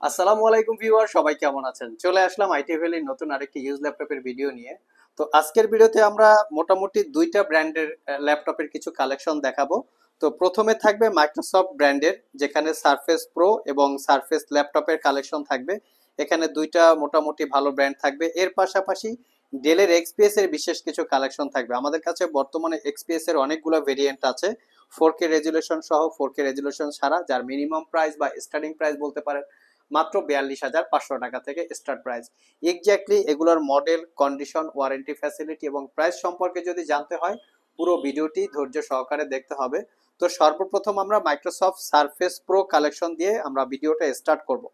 আসসালামু আলাইকুম ভিউয়ার, সবাই কেমন আছেন? চলে আসলাম আইটি ভ্যালির নতুন আরেকটি ইউজ ল্যাপটপের ভিডিও নিয়ে। তো আজকের ভিডিওতে আমরা মোটামুটি দুইটা ব্র্যান্ডের ল্যাপটপের কিছু কালেকশন দেখাবো। তো প্রথমে থাকবে মাইক্রোসফট ব্র্যান্ডের, যেখানে সারফেস প্রো এবং সারফেস ল্যাপটপের কালেকশন থাকবে। এখানে দুইটা মোটামুটি ভালো ব্র্যান্ড থাকবে। এর পাশাপাশি ডেলের এক্সপিএস এর বিশেষ কিছু কালেকশন থাকবে। আমাদের কাছে বর্তমানে এক্সপিএস এর অনেকগুলো ভেরিয়েন্ট আছে, 4K রেজুলেশন সহ, 4K রেজুলেশন ছাড়া, যার মিনিমাম প্রাইস বা স্টার্টিং প্রাইস বলতে পারেন মাত্র 42,500 টাকা থেকে স্টার্ট প্রাইস। এক্স্যাক্টলি এগুলোর মডেল, কন্ডিশন, ওয়ারেন্টি, ফ্যাসিলিটি এবং প্রাইস সম্পর্কে যদি জানতে হয়, পুরো ভিডিওটি ধৈর্য সহকারে দেখতে হবে। তো সর্বপ্রথম আমরা মাইক্রোসফট সারফেস প্রো কালেকশন দিয়ে আমরা ভিডিওটা স্টার্ট করব।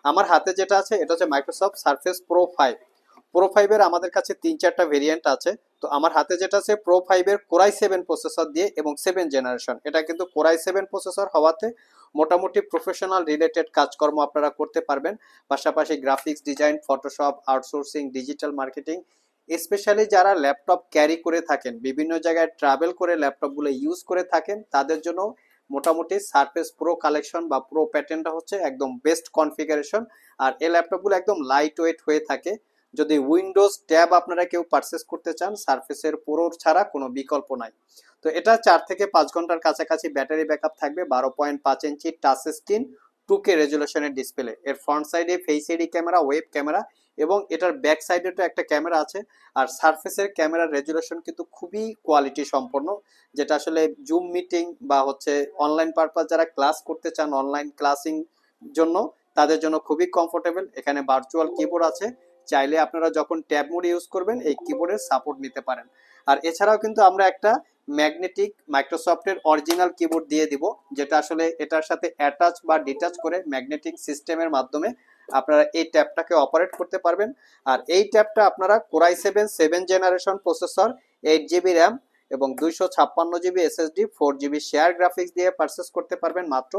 আমার হাতে যেটা আছে এটা হচ্ছে মাইক্রোসফট সারফেস প্রো 5। প্রো 5 এর আমাদের কাছে 3-4টা ভেরিয়েন্ট আছে। তো আমার হাতে যেটা আছে প্রো 5 এর কোরাই 7 প্রসেসর দিয়ে এবং 7 জেনারেশন। এটা কিন্তু কোরাই 7 প্রসেসর হওয়াতে মোটামুটি প্রফেশনাল রিলেটেড কাজকর্ম আপনারা করতে পারবেন। পাশাপাশি graphics design, Photoshop, outsourcing, digital marketing, specially যারা ল্যাপটপ ক্যারি করে থাকেন, বিভিন্ন জায়গায় ট্রাভেল করে ল্যাপটপগুলো ইউজ করে থাকেন, তাদের জন্য মোটামুটি সারফেস প্রো কালেকশন বা প্রো প্যাটার্নটা হচ্ছে একদম বেস্ট কনফিগারেশন। আর এই ল্যাপটপগুলো একদম লাইট ওয়েট হয়ে থাকে। যদি উইন্ডোজ ট্যাব আপনারা কেউ পারচেস করতে চান, সারফেসের প্রো ছাড়া কোনো বিকল্প নাই। তো এটা 4 থেকে 5 ঘন্টার কাছাকাছি ব্যাটারি ব্যাকআপ থাকবে। 12.5 ইঞ্চি টাচ স্ক্রিন, 2K রেজুলেশনের ডিসপ্লে। এর ফ্রন্ট সাইডে face ID camera, web camera এবং এটার ব্যাক সাইডে তো একটা ক্যামেরা আছে। আর সারফেসের ক্যামেরার রেজুলেশন কিন্তু খুবই কোয়ালিটি সম্পন্ন, যেটা আসলে জুম মিটিং বা হচ্ছে অনলাইন পারপাস যারা ক্লাস করতে চান, অনলাইন ক্লাসিং জন্য, তাদের জন্য খুবই কমফোর্টেবল। এখানে ভার্চুয়াল কিবোর্ড আছে, চাইলে আপনারা যখন ট্যাব মোড ইউজ করবেন এই কিবোর্ডের সাপোর্ট নিতে পারেন। আর এছাড়াও কিন্তু আমরা একটা ম্যাগনেটিক মাইক্রোসফটের অরিজিনাল কিবোর্ড দিয়ে দিব, যেটা আসলে এটার সাথে অ্যাটাচ বা ডিটাচ করে ম্যাগনেটিক সিস্টেমের মাধ্যমে আপনারা এই ট্যাবটাকে অপারেট করতে পারবেন। আর এই ট্যাবটা আপনারা core i 7 generation processor, 8 GB RAM এবং 256 GB SSD, 4 GB share graphics দিয়ে পারচেস করতে পারবেন মাত্র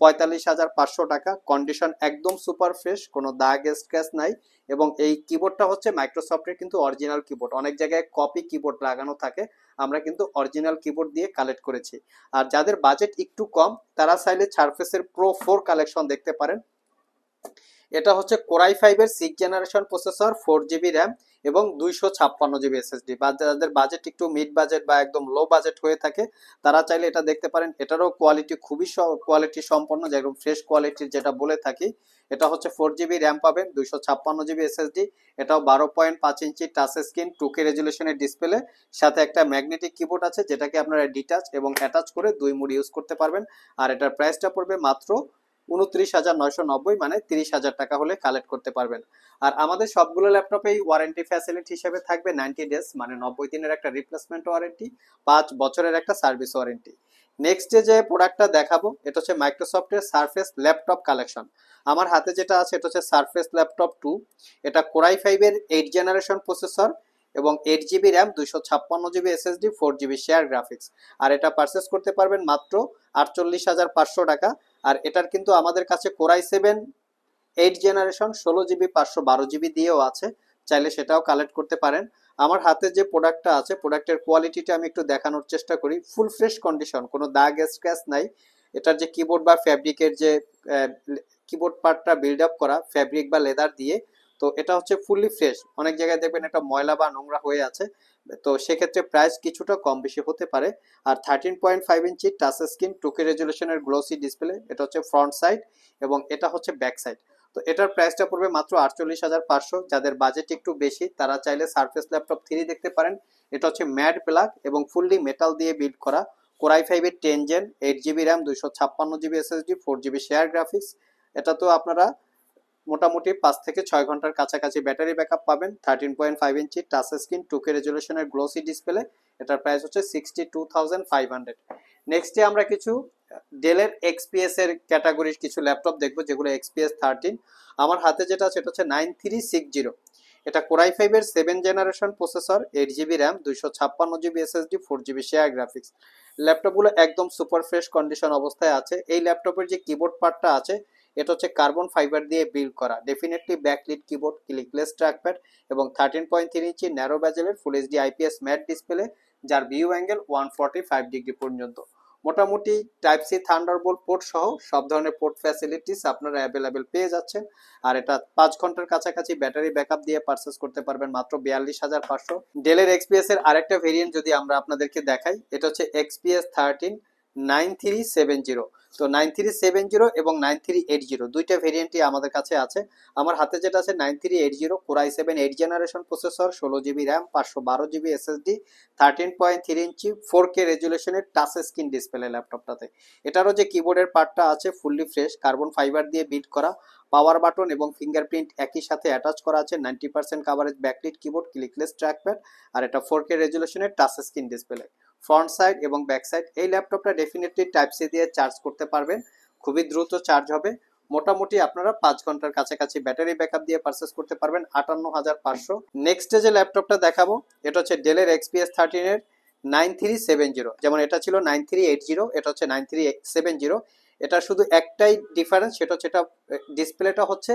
45,500 টাকা। কন্ডিশন একদম সুপার ফ্রেশ, কোনো দাগ স্ক্র্যাচ নাই। এবং এই কিবোর্ডটা হচ্ছে মাইক্রোসফটের কিন্তু অরিজিনাল কিবোর্ড, অনেক জায়গায় কপি কিবোর্ড লাগানো থাকে, আমরা কিন্তু অরিজিনাল কিবোর্ড দিয়ে কালেক্ট করেছি। আর যাদের বাজেট একটু কম, তারা চাইলে সারফেসের প্রো 4 কালেকশন দেখতে পারেন। এটা হচ্ছে core i 5 generation processor, 4 GB RAM এবং 256 জিবি এসএসডি। বা যাদের বাজেট একটু মিড বাজেট বা একদম লো বাজেট হয়ে থাকে, তারা চাইলে এটা দেখতে পারেন। এটারও কোয়ালিটি খুবই কোয়ালিটি সম্পন্ন, যেরকম ফ্রেশ কোয়ালিটির যেটা বলে থাকি। এটা হচ্ছে 4 জিবি র্যাম পাবেন, 256 জিবি এসএসডি। এটাও 12.5 ইঞ্চি টাচ স্ক্রিন, 2K রেজুলেশনের ডিসপ্লে, সাথে একটা ম্যাগনেটিক কিবোর্ড আছে, যেটাকে আপনারা ডিটাচ এবং অ্যাটাচ করে দুই মোড ইউজ করতে পারবেন। আর এটার প্রাইসটা পড়বে মাত্র 29,990, মানে 30,000 টাকা হলে কালেক্ট করতে পারবেন। আর আমাদের সবগুলো ল্যাপটপেই ওয়ারেন্টি ফ্যাসিলিটি হিসেবে থাকবে 90 ডেজ, মানে 90 দিনের একটা রিপ্লেসমেন্ট ওয়ারেন্টি, 5 বছরের একটা সার্ভিস ওয়ারেন্টি। নেক্সট যে প্রোডাক্টটা দেখাবো এটা হচ্ছে মাইক্রোসফটের সারফেস ল্যাপটপ কালেকশন। আমার হাতে যেটা আছে এটা হচ্ছে সারফেস ল্যাপটপ 2। এটা কোরাই 5 জেনারেশন প্রসেসর এবং 8 GB RAM, 256 GB SSD, 4 GB share graphics. আর এটা পারচেস করতে পারবেন মাত্র 48,500 টাকা। আর এটার কিন্তু আমাদের কাছে কোরাই 7 8 জেনারেশন 16 জিবি 512 জিবি দিয়েও আছে, চাইলে সেটাও কালেক্ট করতে পারেন। আমার হাতে যে প্রোডাক্টটা আছে, প্রোডাক্টের কোয়ালিটিটা আমি একটু দেখানোর চেষ্টা করি। ফুল ফ্রেশ কন্ডিশন, কোনো দাগ স্ক্র্যাচ নাই। এটার যে কিবোর্ড বা ফ্যাব্রিকের যে কিবোর্ড পার্টটা বিল্ড আপ করা ফ্যাব্রিক বা লেদার দিয়ে, তো এটা হচ্ছে ফুললি ফ্রেশ। অনেক জায়গায় দেখবেন এটা ময়লা বা নোংরা হয়ে আছে, তো সেক্ষেত্রে প্রাইস কিছুটা কম বেশি হতে পারে। আর 13.5 ইঞ্চি টাচ স্ক্রিন, 2K রেজুলেশনের গ্লোসি ডিসপ্লে, এটা হচ্ছে ফ্রন্ট সাইড এবং এটা হচ্ছে ব্যাক সাইড। তো এটার প্রাইসটা পড়বে মাত্র 48,500। যাদের বাজেট একটু বেশি, তারা চাইলে সারফেস ল্যাপটপ 3 দেখতে পারেন। এটা হচ্ছে ম্যাট ব্ল্যাক এবং ফুললি মেটাল দিয়ে বিল্ড করা, core i 5 10 gen, 8 GB RAM, 256 GB SSD, 4 GB share graphics. এটা তো আপনারা মোটামুটি 5 থেকে 6 ঘন্টার কাছাকাছি ব্যাটারি ব্যাকআপ পাবেন। 13.5 ইঞ্চি টাচ স্ক্রিন, 2K রেজুলেশনের গ্লোসি ডিসপ্লে। এটার প্রাইস হচ্ছে 62,500। নেক্সটে আমরা কিছু ডেলের এক্সপিএস এর ক্যাটাগরির কিছু ল্যাপটপ দেখবো, যেগুলো এক্সপিএস 13। আমার হাতে যেটা আছে এটা হচ্ছে 9360। এটা core i 5 generation processor, 8 GB RAM, 256 GB SSD, 4 GB share graphics. ল্যাপটপগুলো একদম সুপার ফ্রেশ কন্ডিশন অবস্থায় আছে। এই ল্যাপটপের যে কিবোর্ড পার্টটা আছে, এটা হচ্ছে কার্বন ফাইবার দিয়ে বিল্ড করা, definitely backlit keyboard, clickless trackpad এবং 13.3 ইঞ্চি ন্যারো ব্যাজেলের full HD IPS matte display, যার ভিউ অ্যাঙ্গেল 145 ডিগ্রি পর্যন্ত। মোটামুটি টাইপ সি থান্ডারবোল্ট পোর্ট সহ সব ধরনের পোর্ট ফ্যাসিলিটিস আপনারা অ্যাভেলেবেল পেয়ে যাচ্ছেন। আর এটা 5 ঘন্টার কাছাকাছি ব্যাটারি ব্যাকআপ দিয়ে পারচেস করতে পারবেন মাত্র 42,500। ডেলের এক্সপিএস এর আরেকটা ভেরিয়েন্ট যদি আমরা আপনাদেরকে দেখাই, এটা হচ্ছে এক্সপিএস 13 9370। তো 9370 এবং 9380 দুইটা ভেরিয়েন্টই আমাদের কাছে আছে। আমার হাতে যেটা আছে 9380 core i7 8 generation processor, 16 GB RAM, 512 GB SSD, 13.3 ইঞ্চি 4K রেজুলেশনের টাচ স্ক্রিন ডিসপ্লে ল্যাপটপটাতে। এটারও যে কিবোর্ডের পার্টটা আছে ফুললি ফ্রেশ কার্বন ফাইবার দিয়ে বিল্ড করা, পাওয়ার বাটন এবং ফিঙ্গারপ্রিন্ট একই সাথে অ্যাটাচ করা আছে, 90% coverage backlit keyboard, clickless trackpad, আর এটা 4K রেজুলেশনের touch screen display. Front side এবং ব্যাক সাইড এই ল্যাপটপটা ডেফিনেটলি টাইপ সি দিয়ে চার্জ করতে পারবেন, খুবই দ্রুত চার্জ হবে। মোটামুটি আপনারা 5 ঘন্টার কাছাকাছি ব্যাটারি ব্যাকআপ দিয়ে পারচেস করতে পারবেন 58,500। নেক্সট যে ল্যাপটপটা দেখাবো এটা হচ্ছে ডেলের এক্সপিএস 13 এর 9370। যেমন এটা ছিল 9380, এটা হচ্ছে 9370। এটা শুধু একটাই ডিফারেন্স, সেটা হচ্ছে এটা ডিসপ্লেটা হচ্ছে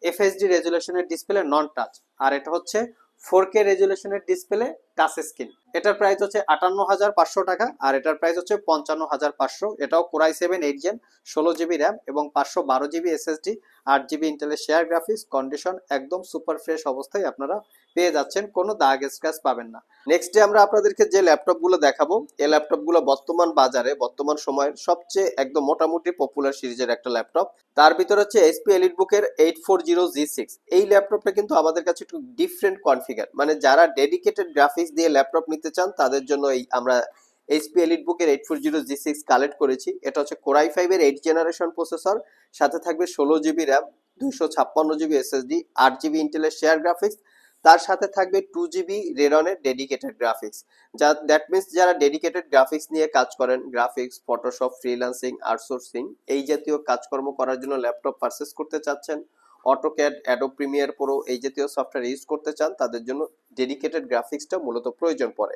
এফএসডি রেজুলেশনের ডিসপ্লে, নন টাচ। আর এটা হচ্ছে 4K রেজুলেশনের ডিসপ্লে, টাচ স্ক্রিন। এটার প্রাইস হচ্ছে 58,500 টাকা, আর এটার প্রাইস হচ্ছে 55,500। এটাও core i7 8 gen, 16 GB RAM এবং 512 জিবি এসএসডি, 8 জিবি ইন্টেলের শেয়ার গ্রাফিক্স। কন্ডিশন একদম সুপার ফ্রেশ অবস্থায় আপনারা পেয়ে যাচ্ছেন, কোনো দাগ স্ক্র্যাচ পাবেন না। নেক্সট ডে আমরা আপনাদেরকে যে ল্যাপটপগুলো দেখাবো, এই ল্যাপটপগুলো বর্তমান বাজারে বর্তমান সময়ের সবচেয়ে একদম মোটামুটি পপুলার সিরিজের একটা ল্যাপটপ। তার ভিতরে হচ্ছে এইচপি এলিটবুকের 840G6। এই ল্যাপটপটা কিন্তু আমাদের কাছে একটু ডিফারেন্ট কনফিগার, মানে যারা ডেডিকেটেড গ্রাফিক্স দিয়ে ল্যাপটপ নিতে চান তাদের জন্য এই আমরা এইচপি এলিটবুকের 840G6 কালেক্ট করেছি। এটা হচ্ছে কোর i5 এর 8 জেনারেশন প্রসেসর, সাথে থাকবে 16 GB RAM, 256 GB SSD, 8 GB ইন্টেলের শেয়ার গ্রাফিক্স। তার সাথে থাকবে 2 জিবি রেডনের ডেডিকেটেড গ্রাফিক্স। যা দ্যাট মিনস যারা ডেডিকেটেড গ্রাফিক্স নিয়ে কাজ করেন, গ্রাফিক্স, ফটোশপ, ফ্রিল্যান্সিং, আউটসোর্সিং এই জাতীয় কাজকর্ম করার জন্য ল্যাপটপ পারচেস করতে চাচ্ছেন, অটোক্যাড, অ্যাডোব প্রিমিয়ার প্রো এই জাতীয় সফটওয়্যার ইউজ করতে চান, তাদের জন্য ডেডিকেটেড গ্রাফিক্সটা মূলত প্রয়োজন পড়ে।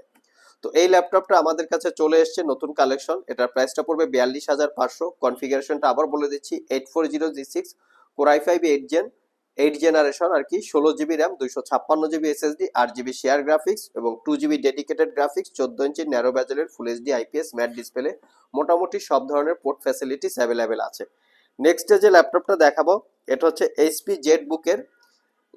তো এই ল্যাপটপটা আমাদের কাছে চলে এসেছে নতুন কালেকশন। এটার প্রাইসটা পড়বে 42,500। কনফিগারেশনটা আবার বলে দিচ্ছি, 840G6 core i5 8 gen, 8 generation আর কি, 16 GB RAM, 256 GB SSD, 8 GB share graphics এবং 2 GB dedicated graphics, 14 inch narrow ব্যাজেলের full HD IPS matte display. মোটামুটি সব ধরনের পোর্ট ফ্যাসিলিটিস অ্যাভেলেবেল আছে। নেক্সট যে ল্যাপটপটা দেখাবো এটা হচ্ছে এইচপি জেটবুকের,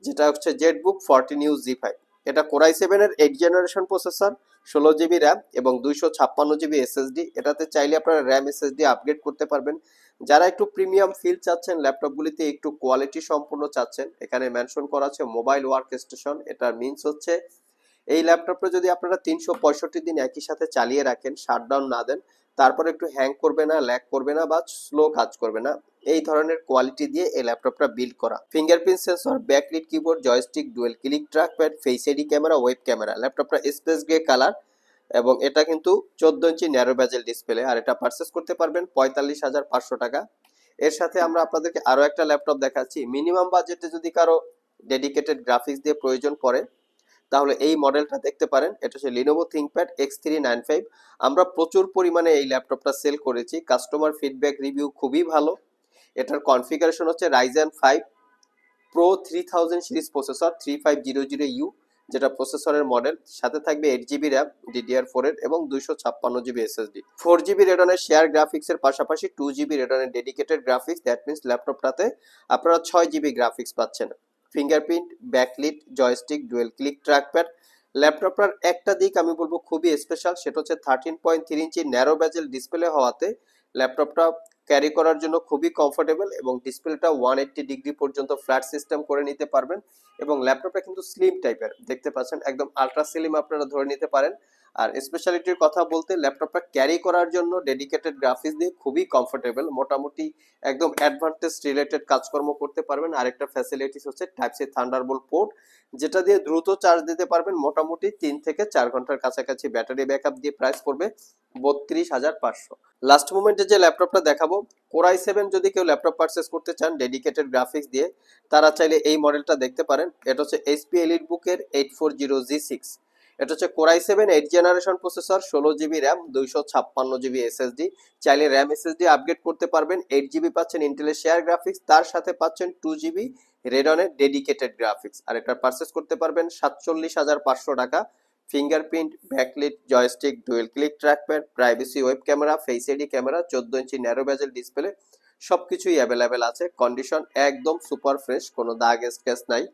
যেটা হচ্ছে জেটবুক 14U G5। এটা কোর i7 এর 8 জেনারেশন প্রসেসর, 16 জিবি র্যাম এবং 256 জিবি এসএসডি। এটাতে চাইলে আপনারা র্যাম এসএসডি আপগ্রেড করতে পারবেন। যারা একটু প্রিমিয়াম ফিল চাচ্ছেন, ল্যাপটপগুলিতে একটু কোয়ালিটি সম্পূর্ণ চাচ্ছেন, এখানে মেনশন করা আছে মোবাইল ওয়ার্ক স্টেশন। এটার মিনস হচ্ছে এই ল্যাপটপটা যদি আপনারা 365 দিন একই সাথে চালিয়ে রাখেন, শাটডাউন না দেন, তারপর একটু হ্যাং করবে না, ল্যাগ করবে না বা স্লো কাজ করবে না, এই ধরনের কোয়ালিটি দিয়ে এই ল্যাপটপটা বিল্ড করা। Fingerprint sensor, backlit keyboard, joystick, dual click trackpad, face ID camera, web camera. ল্যাপটপটা স্পেস গ্রে কালার এবং এটা কিন্তু 14 ইঞ্চি ন্যারো ব্যাজেল ডিসপ্লে। আর এটা পারচেস করতে পারবেন 45,500 টাকা। এর সাথে আমরা আপনাদেরকে আরো একটা ল্যাপটপ দেখাচ্ছি। মিনিমাম বাজেটে যদি কারো ডেডিকেটেড গ্রাফিক্স দিয়ে প্রয়োজন পড়ে তাহলে এই মডেলটা দেখতে পারেন। এটা হচ্ছে লিনোভো থিংকপ্যাড X395। আমরা প্রচুর পরিমাণে এই ল্যাপটপটা সেল করেছি, কাস্টমার ফিডব্যাক রিভিউ খুবই ভালো। এটার কনফিগারেশন হচ্ছে Ryzen 5 Pro 3000 series processor 3500U, যেটা প্রসেসরের মডেল। সাথে থাকবে 8 জিবি র্যাম DDR4 এর এবং 256 জিবি এসএসডি, 4 জিবি রেডনের শেয়ার গ্রাফিক্স এর পাশাপাশি 2 জিবি রেডনের ডেডিকেটেড গ্রাফিক্স। দ্যাট মিনস ল্যাপটপটাতে আপনারা 6 জিবি গ্রাফিক্স পাচ্ছেন। Fingerprint, backlit, joystick, dual click trackpad. ল্যাপটপটার একটা দিক আমি বলবো খুবই স্পেশাল, সেটা হচ্ছে 13.3 ইঞ্চি ন্যারো ব্যাজেল ডিসপ্লে হওয়াতে ল্যাপটপটা ক্যারি করার জন্য খুবই কমফোর্টেবল এবং ডিসপ্লেটা 180 ডিগ্রি পর্যন্ত ফ্ল্যাট সিস্টেম করে নিতে পারবেন। এবং ল্যাপটপটা কিন্তু স্লিম টাইপের, দেখতে পাচ্ছেন একদম আলট্রা স্লিম আপনারা ধরে নিতে পারেন। আর স্পেশালিটির কথা বলতে ল্যাপটপটা ক্যারি করার জন্য ডেডিকেটেড গ্রাফিক্স দিয়ে খুবই কমফোর্টেবল, মোটামুটি একদম অ্যাডভান্টেজ রিলেটেড কাজকর্ম করতে পারবেন। আরেকটা ফ্যাসিলিটিস হচ্ছে টাইপ সি থান্ডারবোল্ট পোর্ট, যেটা দিয়ে দ্রুত চার্জ দিতে পারবেন। মোটামুটি 3 থেকে 4 ঘন্টার কাছাকাছি ব্যাটারি ব্যাকআপ দিয়ে প্রাইস পড়বে 32,500। লাস্ট মোমেন্টে যে ল্যাপটপটা দেখাবো, কোর i7 যদি কেউ ল্যাপটপ পারচেস করতে চান ডেডিকেটেড গ্রাফিক্স দিয়ে, তারা চাইলে এই মডেলটা দেখতে পারেন। এটা হচ্ছে এইচপি এলিটবুকের 840G6। এটা হচ্ছে core i7 8 generation processor, 16 GB RAM, 256 GB SSD. চাইলে র্যাম এসএসডি আপগ্রেড করতে পারবেন। 8 জিবি পাচ্ছেন ইন্টেলের শেয়ার গ্রাফিক্স, তার সাথে পাচ্ছেন 2 জিবি রেডনের ডেডিকেটেড গ্রাফিক্স। আর এটা পারচেস করতে পারবেন 47,500 টাকা। Fingerprint, backlit, joystick, dual click trackpad, privacy web camera, face ID camera, 14 inch narrow বেজেল ডিসপ্লে, সবকিছুই অ্যাভেলেবেল আছে। কন্ডিশন একদম সুপার ফ্রেশ, কোনো দাগ স্ক্র্যাচ নাই।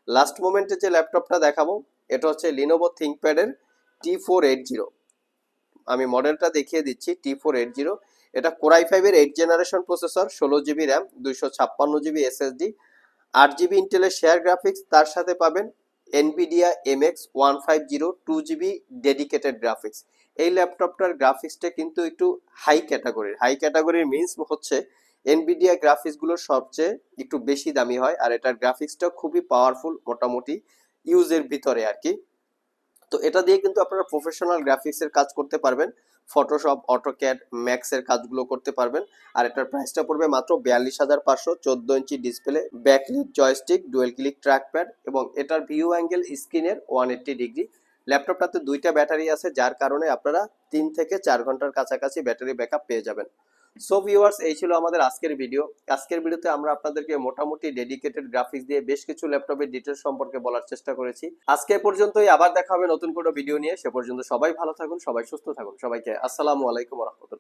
লাস্ট মোমেন্টে যে ল্যাপটপটা দেখাবো এটা হচ্ছে লিনোভো থিঙ্কপ্যাডের T480। আমি মডেলটা দেখিয়ে দিচ্ছি, T480। এটা কোরাই 5-এর 8 generation processor, 16 GB RAM, 256 GB SSD, 8 GB ইন্টেলের শেয়ার গ্রাফিক্স, তার সাথে পাবেন Nvidia MX 150 2 GB dedicated graphics. এই ল্যাপটপটার গ্রাফিক্সটা কিন্তু একটু হাই ক্যাটাগরির মিনস হচ্ছে এনভিডিয়া গ্রাফিক্সগুলো সবচেয়ে একটু বেশি দামি হয়, আর এটার গ্রাফিক্সটা খুবই পাওয়ারফুল মোটামুটি ইউজের ভিতরে আর কি। তো এটা দিয়ে কিন্তু আপনারা প্রফেশনাল গ্রাফিক্স এর কাজ করতে পারবেন, ফটোশপ, অটোক্যাড, ম্যাক্স এর কাজগুলো করতে পারবেন। আর এটার প্রাইসটা পড়বে মাত্র 42,500। 14 inch display, backlit joystick, dual click trackpad এবং এটার ভিউ অ্যাঙ্গেল স্ক্রিনের 180 ডিগ্রি। ল্যাপটপটাতে দুইটা ব্যাটারি আছে, যার কারণে আপনারা 3 থেকে 4 ঘন্টার কাছাকাছি ব্যাটারি ব্যাকআপ পেয়ে যাবেন। সো ভিউয়ার্স, এই ছিল আমাদের আজকের ভিডিও। আজকের ভিডিওতে আমরা আপনাদেরকে মোটামুটি ডেডিকেটেড গ্রাফিক্স দিয়ে বেশ কিছু ল্যাপটপের ডিটেলস সম্পর্কে বলার চেষ্টা করেছি। আজকে এ পর্যন্তই, আবার দেখা হবে নতুন কোনো ভিডিও নিয়ে। সে পর্যন্ত সবাই ভালো থাকুন, সবাই সুস্থ থাকুন। সবাইকে আসসালামু আলাইকুম ওয়া রাহমাতুল্লাহ।